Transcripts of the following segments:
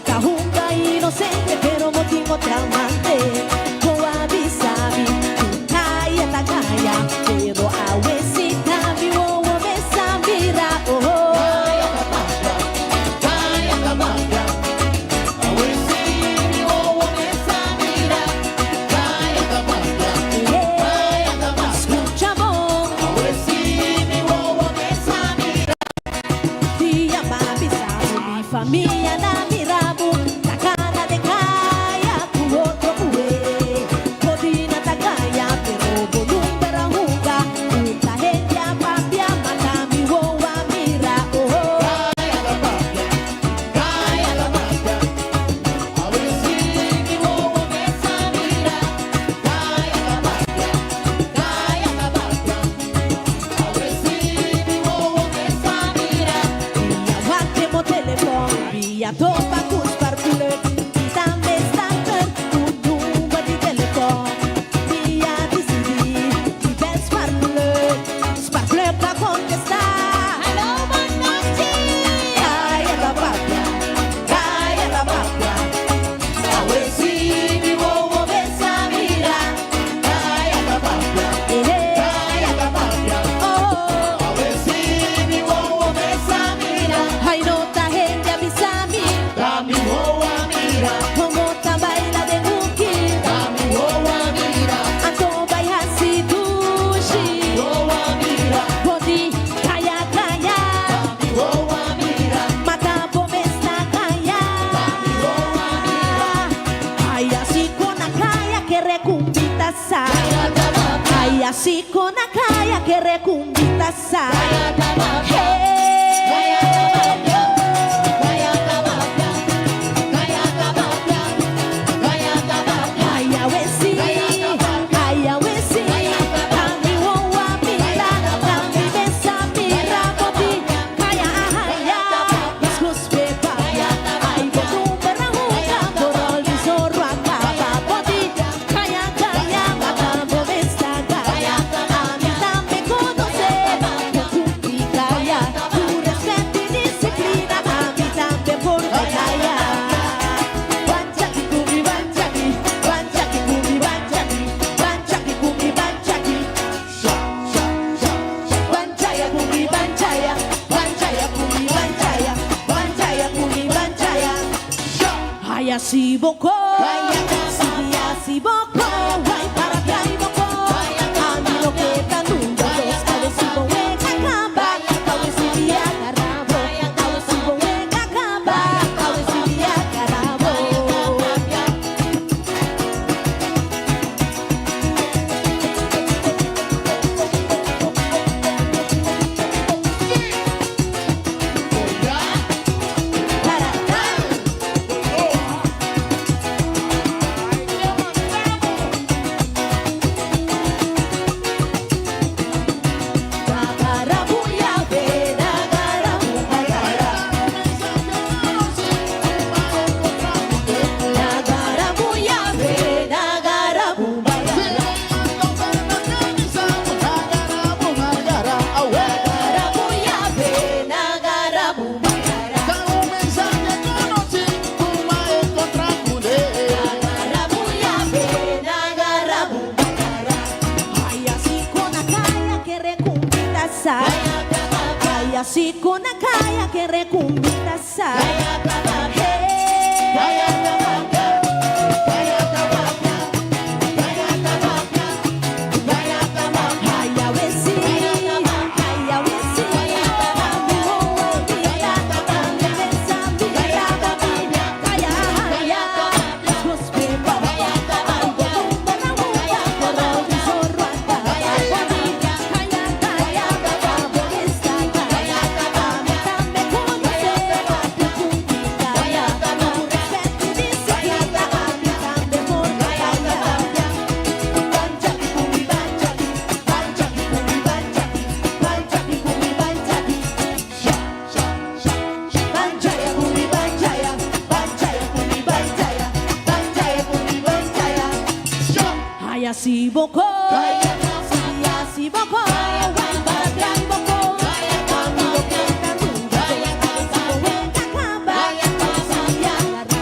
otra junta inocente, pero motivo traumante. Coabi sabe, caia ta caia, pero a uesita mi o me sabira oh. Caia ta maga, a uesi mi o me sabira. Caia ta maga, caia ta maga. Escucha bom, A uesi mi o me sabira. dia babi sabe, mi família na mirabu, ta cara de caia, cu outro cuê. Podina ta caia, pero volume para ruga, puta rede a papia, mata mi o a mira oh. Caia ta maga, caia ta maga. A uesi mi o me sabira. Caia ta maga, caia ta maga. A uesi mi o me sabira. Via guante mo telefone, via topa cus parcule, vita me stalker, tu number di telecom, via DCD, di bel sparcule pra contestar. Hello, Manotti! Caia da papia, A uesi mi o me sabira. Caia ta maga, caia ta maga. oh, A uesi mi o me sabira. ai nota rende avisami, Dami boa mira, como ta baila de muki, dami boa mira, anto vai hasi dushi, boa mira, bodi caia caia. dami boa mira, Mata pomesta caia, boa mira. ai assim com a caia que recumbita sa, Caia ta maga, ai assim com a caia que recumbita sa. caia ta maga, caia ta maga, caia ta maga, caia ta maga, caia ta maga. Ai au esse, ami o amira, ami besa mira bodi, caia arraia, escuspe paia, ai botum berrahuga, borol zorro acaba bodi, caia caia, mata pomesta caia, ami também conhecer, cupi caia, tu respeito e disciplina, ami também por caia. Banchaki kumi banchaki, banchaki kumi banchaki, banchaki kumi banchaki. Banchaya kumi banchaya, banchaya kumi banchaya, banchaya kumi banchaya. Ai assim bocó, assim bocó, vai para cá e bocó. Ami lo que tá nunca dos, a ver se bom é que acaba, a ver se dia carabo, a ver se bom é que acaba, a ver se dia carabo. Ai assim com a caia que recumbita sa. Si bocó, si bocó, vai para atrás e bocó. Amigo que tá nunca, si bom é que acaba, se agarra.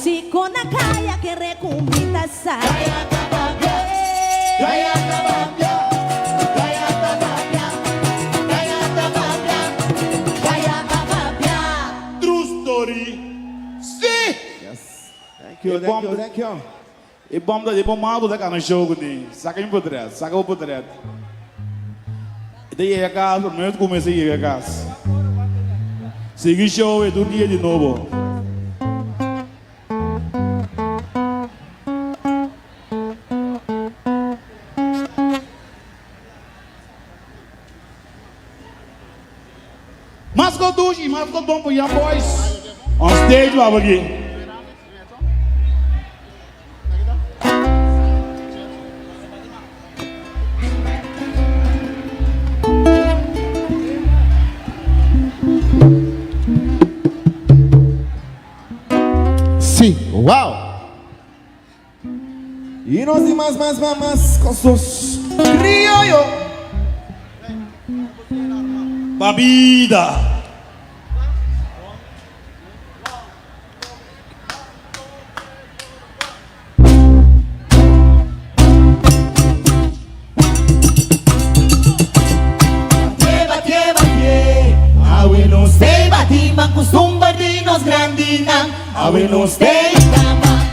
si con la calle que recumbita sa. Gaya Tabapia, Gaya Tabapia, Gaya Tabapia, Gaya Tabapia, Gaya Tabapia. True story. See? Thank you, thank you. E bom da bom mal da cara jogo de saca em poder, saca o poder. E daí é casa, o meu comecei a casa. Segui show e do dia de novo. Mas ficou duche, mas ficou bom pro Young Boys. On stage, lá aqui. Sí, wow. Y nos dimos más con sus criollos. Babida. Awe no stay batima kusumba dinos grandina. Awe no stay kama.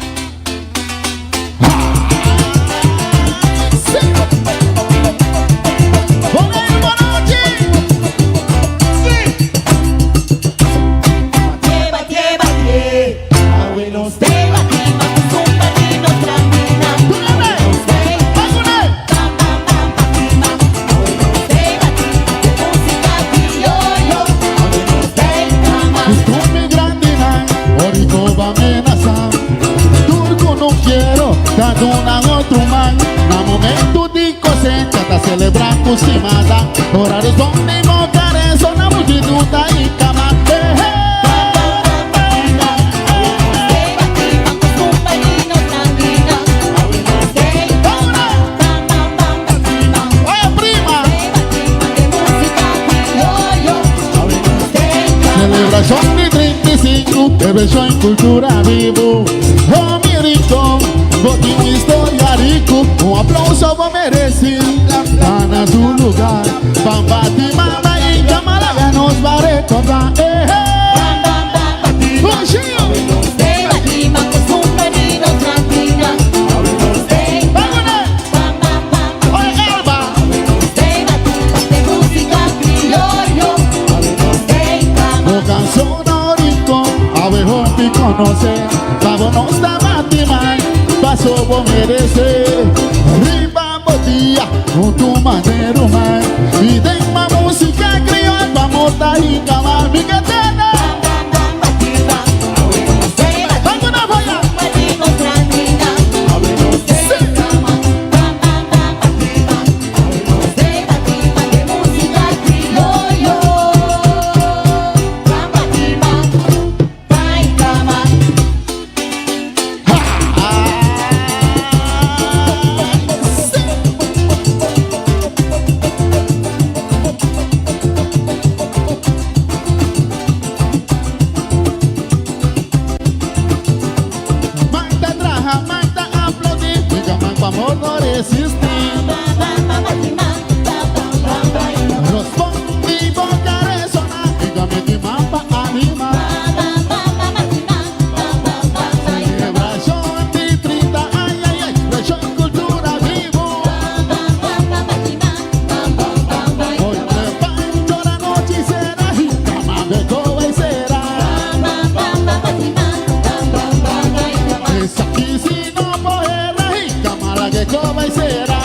Awe no stay batima kusumba dinos grandina. Awe no stay bam bam bam batima. Awe no stay batima de música criollo. Awe no stay kama. Costume grandina, orico va amenazar. Turco no quiero, dando una otro man. Na momento de cosecha, tá celebrando cimada. Horários donde no carezo, na multitud da cama. Celebración de 35, evento en cultura vivo. Oh, mi rico, botín historia rico. Un aplauso va merecer, gana su lugar. Bamba ti mama y Camalaga nos va a recordar. Conocer, vámonos da Batimán, paso por merecer, riba botilla, con tu manero man, y de uma música criolla, vamos da Icama, mi gatana. Vámonos, vaya. Amor no resiste. Responde y boca resona. Dígame que mapa anima. Celebración de 30, ay, ay, ay. Región cultura vivo. Hoy levanto la noche y será. Y cama de coba y será. Es aquí si no poder. Que coma y será.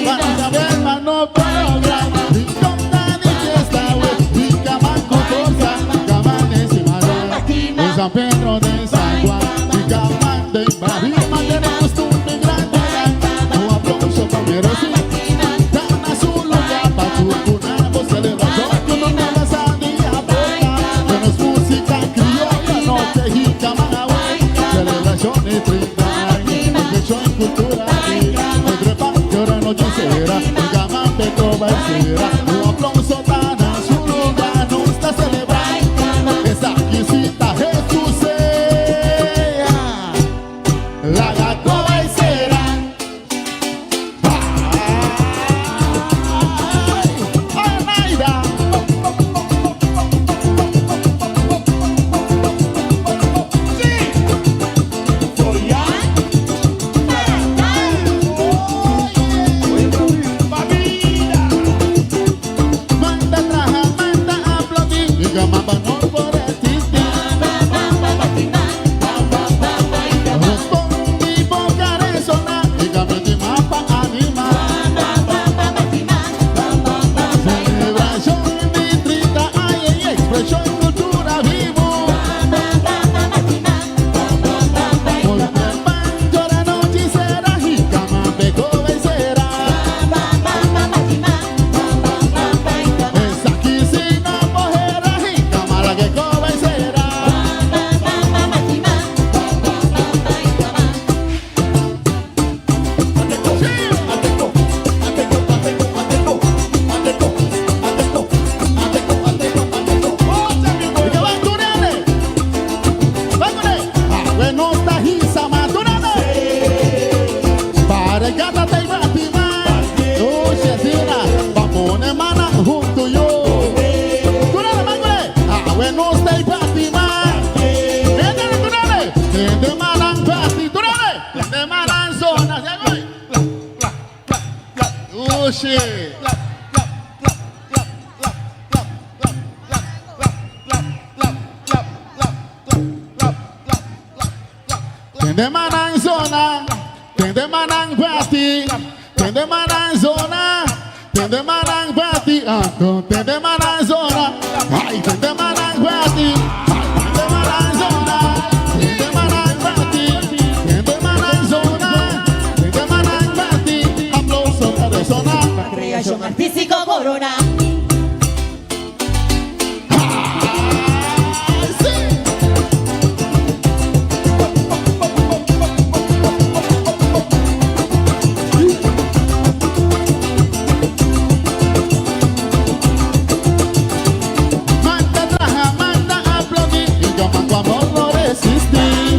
Para ver mano programa. Rincona de fiesta, güey. Y Camanco Corsa. Camán encima de San Pedro de San Juan. Y Camán de Barima. Tenemos tu migrante. Un aplauso para merecer. Dan a su lugar para su cunabo. Celebración con una pasadilla boca. Menos música criolla. Noche y Camagüey, celebración de 30 años, hecho en cultura y entre que ahora noche será, el Camán de Coba y será, un aplauso para su lugar. Gamamba no por existir. Respondi boca resona y gamete mapa anima. Celebración de 30 años y expresión cultura vivo. Porque el banjo la noche será y Gamambe convencerá. Es aquí si no mujerá y Gamala que convencerá. Y que van turane, bueno está hisa maturane. Para gata te batima, oh Shazira, vamos ne mana junto yo. Turane mangole, bueno está batima. Turane, de manan bati, turane, de manan zona, ya voy. Oh shit. Tende manang zona, tende manang bati, tende manang zona, tende manang bati, tende manang zona, ay tende manang bati, tende manang zona, tende manang bati, tende manang zona, tende manang bati, aplauso para zona. Creación artístico Corona. Manda traja, manda aplaudir y yo mando amor no resistir.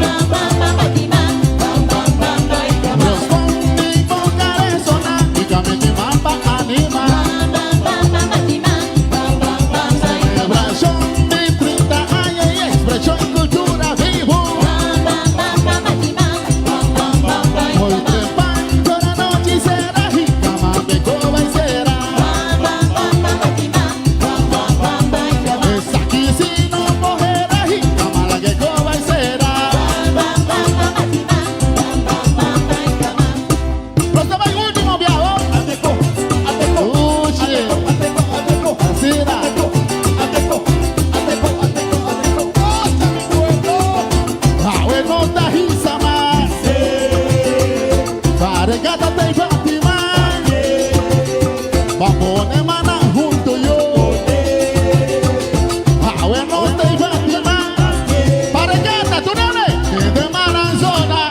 Respondi boca resona y gamete mapa anima. Celebración de 30 años y expresión cultura vivo. Hoy trepando la noche será y Gamambe convencerá. Es aquí si no mujerá y Gamala que convencerá. Pronto va el último viajo. Uche, Asira. Bueno está hisa más. Para gata te batima. Vamos ne mana junto yo. Bueno te batima. Para gata tú no le de mana zona.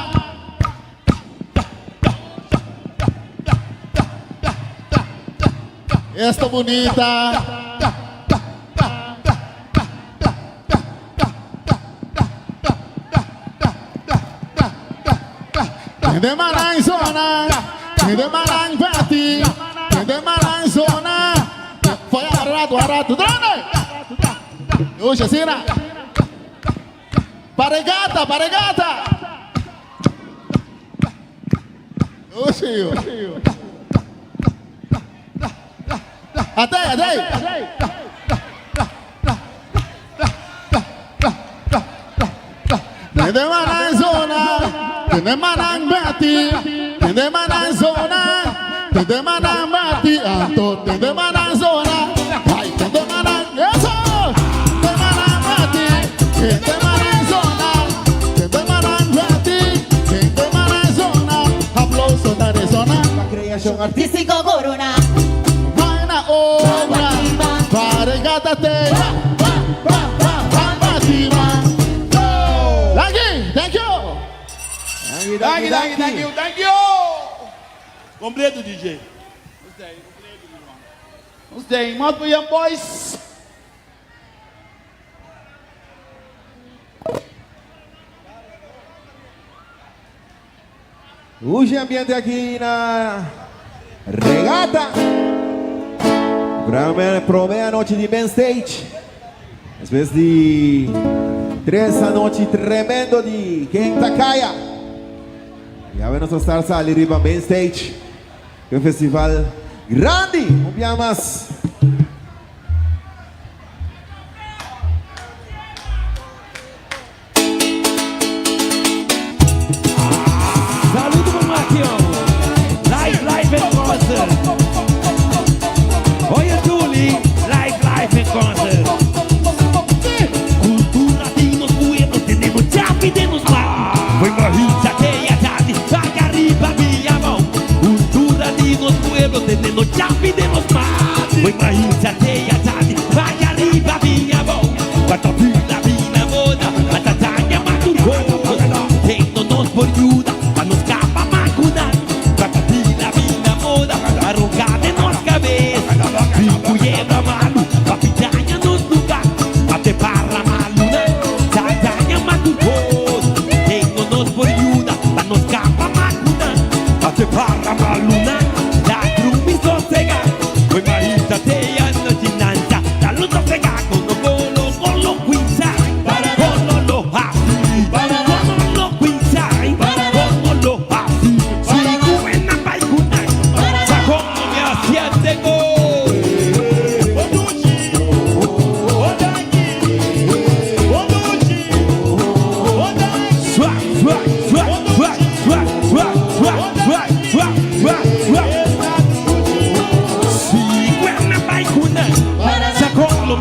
Esta bonita. De Marang zona, de Marang bati, de Marang zona. Foi a rato, drone. Ô, Shazira. Paregata. Ô, senhor. Até. De Marang zona, de Marang bati, de Marang zona, de Marang bati, de Marang zona, ay, de Marang, eso, de Marang bati, de Marang zona, de Marang bati, de Marang zona, aplauso de zona, Creación artístico Corona. buena obra, para gata te, batima. Thank you. Thank you. Completo, DJ. Who's there? Mouth for your boys. Hoje ambiente aqui na regata. Promé a noite de main stage. Después de 3 noite tremendo de Quinta Caia. Ya vemos nuestra salsa ali arriba main stage. Un festival grande. Un día más.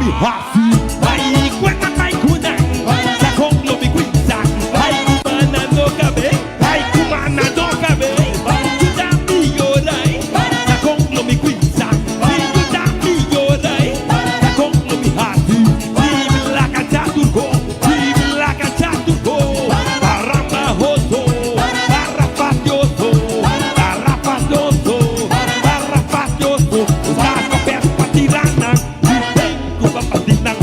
mi hasi ai quando mai kuna sa konglo mi kwisa ai kumana no kabe ai kumana no kabe kuda mi yorai sa konglo mi kwisa kuda mi yorai sa konglo mi hasi la kacha turko la kacha turko barama hoto barapatioso barapatioso barapatioso saco per patirana tengo pa patinan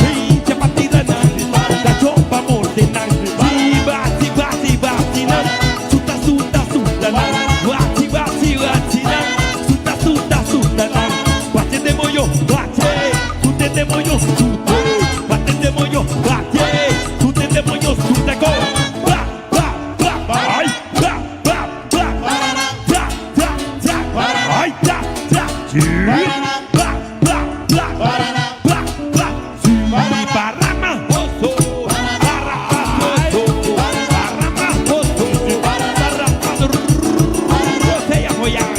pinche patirana da chompa mordenan bati nan suta nan bati nan suta nan bate de moyo bate tute de moyo tute bate de moyo bate tute de moyo tute go ba ba ba ba ai ba ba ba ba ba ba ai ba ba ba ba ba ba ba si barama hoso barama hoso barama hoso barama hoso te apoyar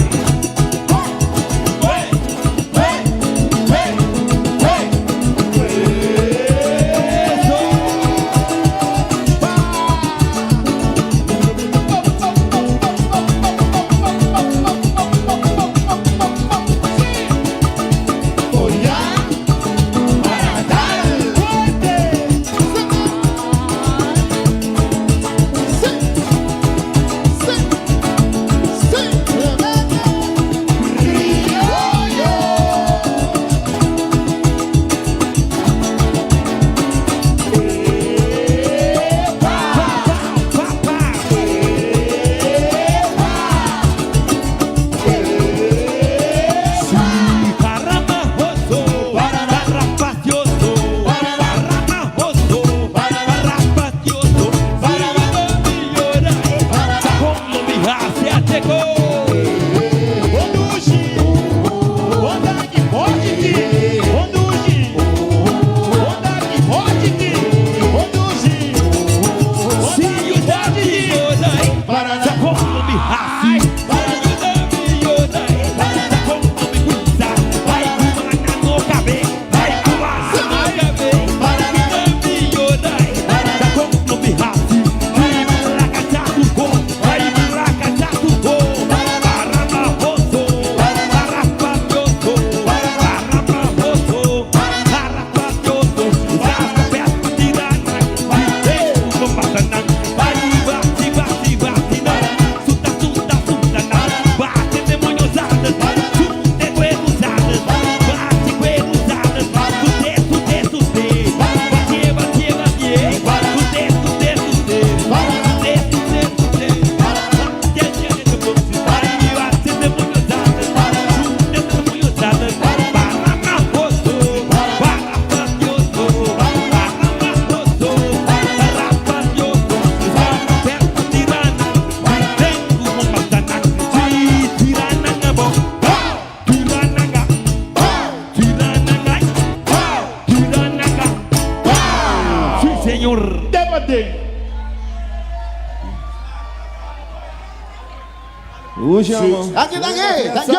Aqui, thank you.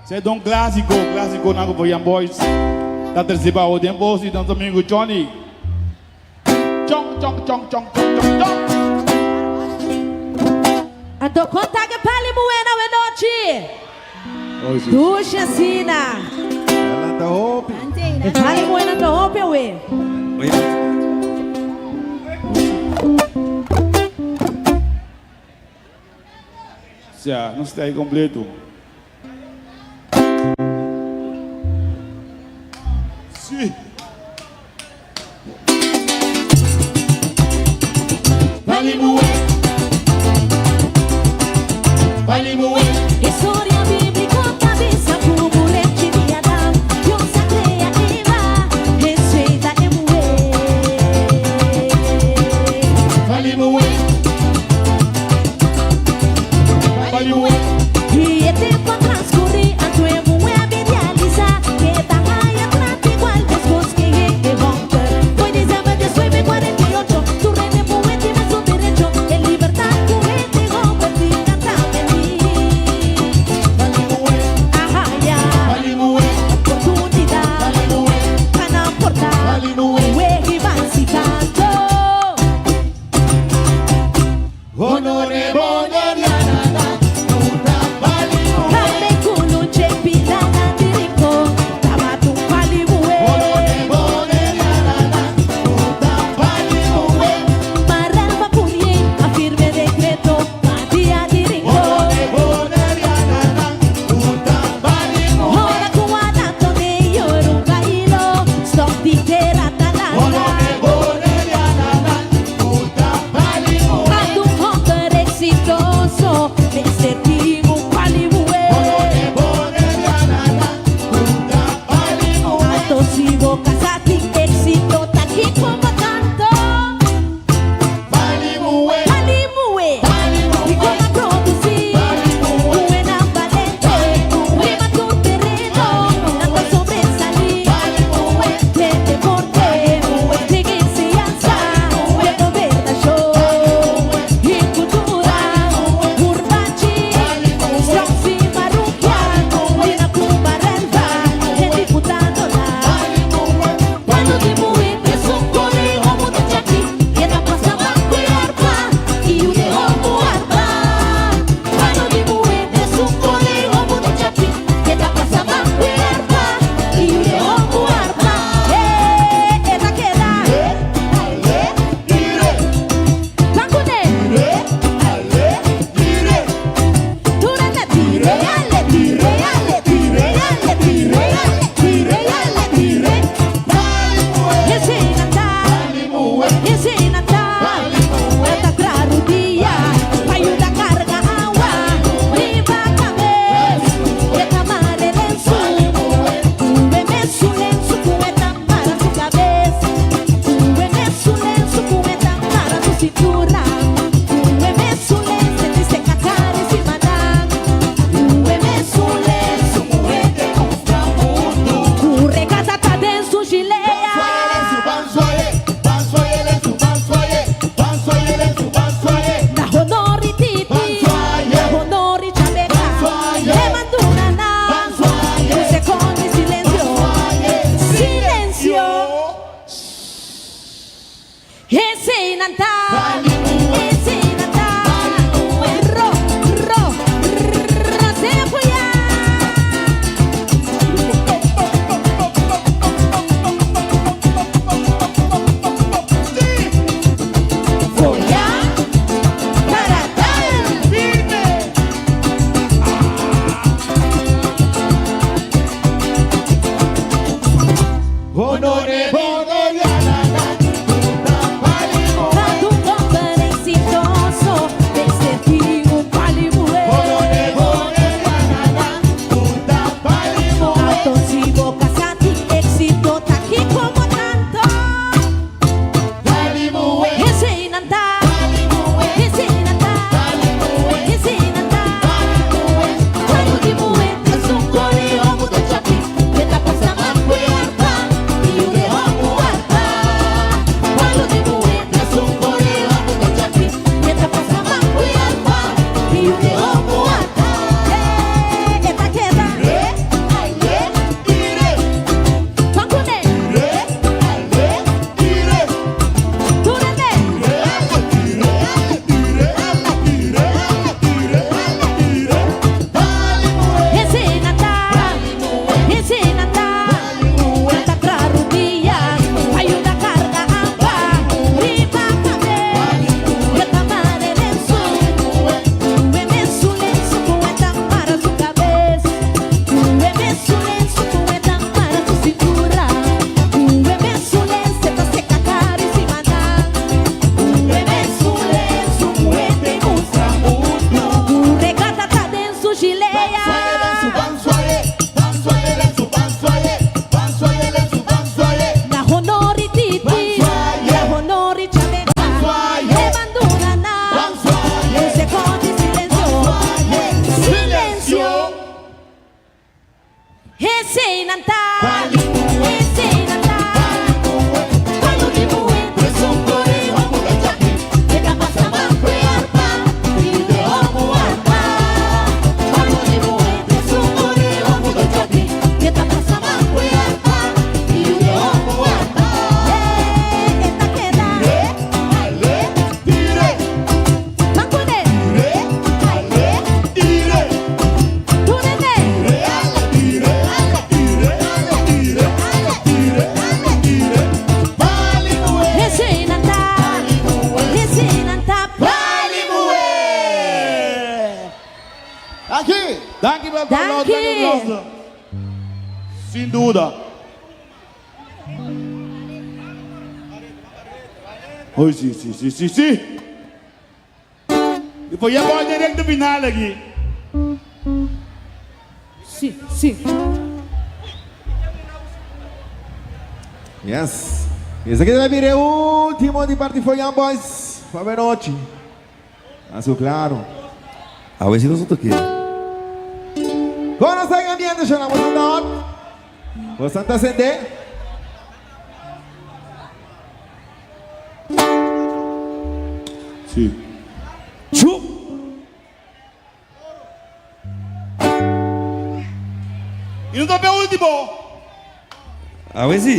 C'est donc clássico na Goiânia Young Boys. Da terceira o tempo e dan domingo Johnny. Chong chong chong chong chong chong. Ando contaga pali muena we noche. Ducha sina. Ela tá hope. Pali muena do hope we. Já, não está aí completo. Sim. Vale moe. História bíblica cabeça como leite de Adão. Deus a crea Eva, receita é Vale moe. E é tempo a transcorrer, a tua mulher me realizar. Que tá raia, trata igual, después que llegue volta. Foi diciembre de 48, tu rende moe, tienes un derecho. En libertad, tu gente convertida también. Ese nanta, ese nanta, ro, se apoya. Foya, caracal, Honore, tanto un hombre exitoso, desde ti un palimué. Atosivo, casati, éxito, ta aquí como tanto. Ese nanta, ese nanta, ese nanta. Quando de moeda, sou coreano do chapi, que tá passando a cuerda, e o derramo arpa. Quando de moeda, sou coreano do chapi, que tá passando a cuerda, e o derramo arpa. Eta queda, Pancune, Turene. Ese nata, canta claro dia, ayuda carga amba, riba cabe, que tamare lenço, lenço poeta para su cabeça, lenço poeta para su cintura, lenço tá seca cara em cima da, lenço poeta e mustra muito, regata tá denso gileia. La honori titi, la honori chaveta, abandona na, un secondo di silenzio, ese nanta, quando ti muovi son coreo, che ta passa ma cuerpa, y de amo arpa, quando ti muovi son coreo, che ta passa ma cuerpa, y de amo arpa, esta queda, Pancune, Turene. Ese nanta, Aqui! Dank je wel, Dank Carlota. je. Dank je wel. Sin duda. Oh, sí. Depois já pode direto final aqui. sí. Yes. Esse aqui deve vir o último de Party for Young Boys. Boa noite. Azul claro. A ver si nosotros qué. Con los ambientes, ya vamos a dar. Bastante ascender. Sim. Chu. E não tô último. A ver si.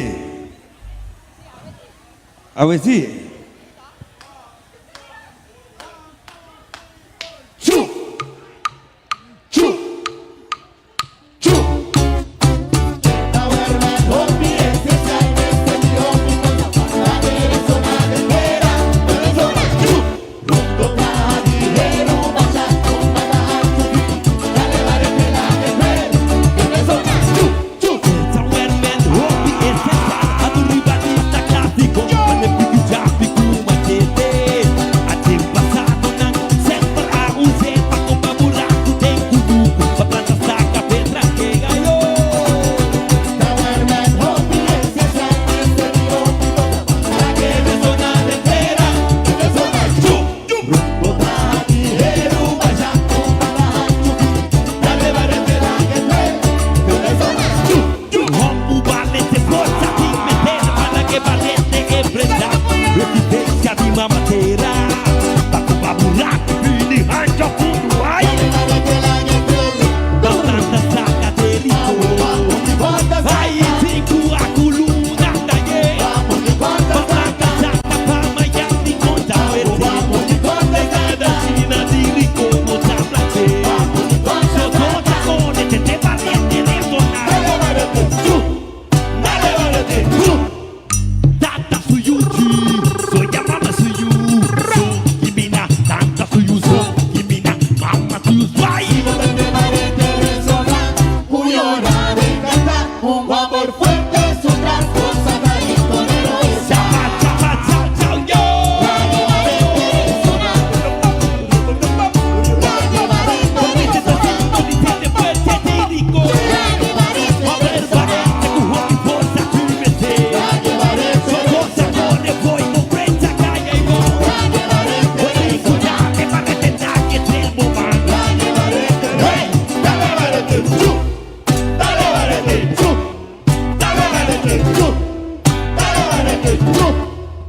A ver si.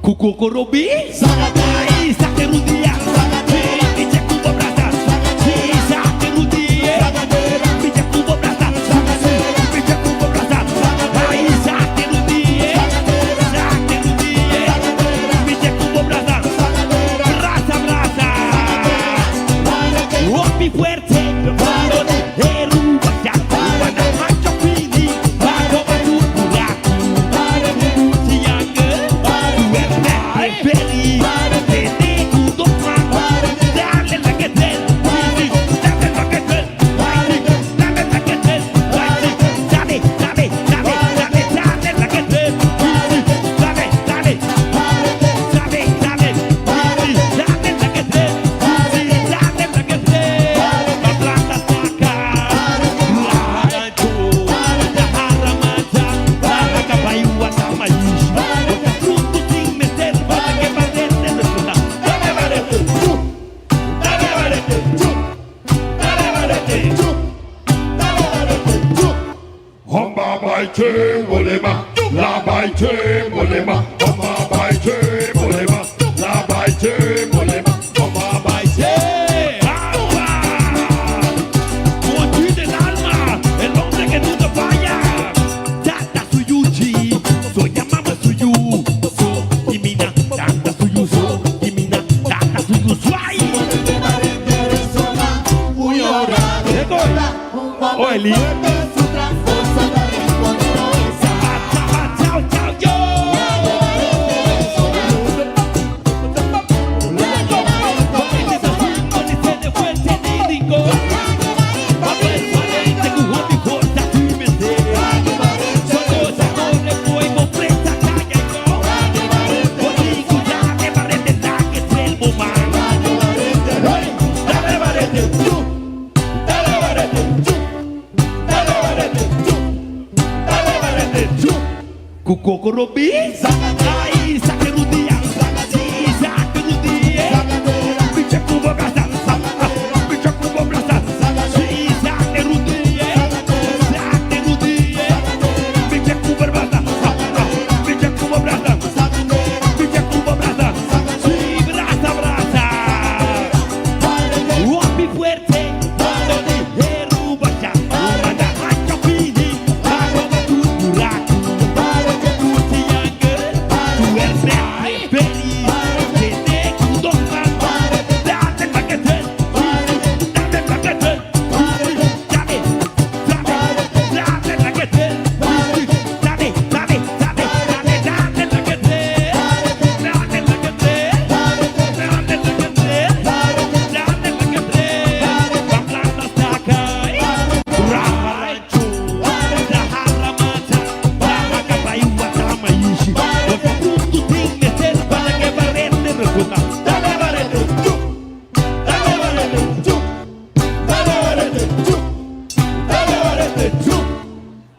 Cucucurubi, ai, saquerudia, biche cubo brasa, saquerudia, biche cubo brasa, biche cubo brasa, ai, saquerudia, biche cubo brasa, brasa, brasa, opi fuerte, eruba ya, wana macho pini, bago bagu buraku, sianga, Belly, Tete, Kudo, dale la que te, dale la que te, dale la que te, dale la que te, dale, la que te, la planta saca, la rancho, la jarramata, la cabayua, la maíz, fruto sin meter. Hamba bai che bolema, la bai che bolema, hamba bai che bolema, la bai che bolema, hamba bai che. Mochi del alma, el hombre que nunca falla. Tata suyuchi, soy llamama suyu, so imina, tata suyu, so imina, tata suyu, suai. Oh, Eli. Chao, chao, yo. Cucucurubi, ai, saquerudia, saquerudia, biche cubo brasa, biche cubo brasa, saquerudia, biche cubo brasa, biche cubo brasa, biche cubo brasa, brasa, brasa, guapi fuerte, eruba ya, manda macho pini, bago tu buraco.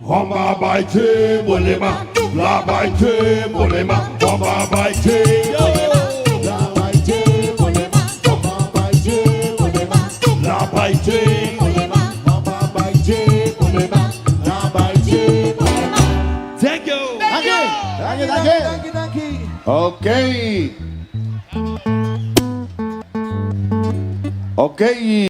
Hamba bai che bolema, la bai che bolema, hamba bai che. La bai che bolema, hamba bai che bolema, la bai che bolema, hamba bai che bolema, la bai che bolema. Thank you. Thank you. Ok. Ok.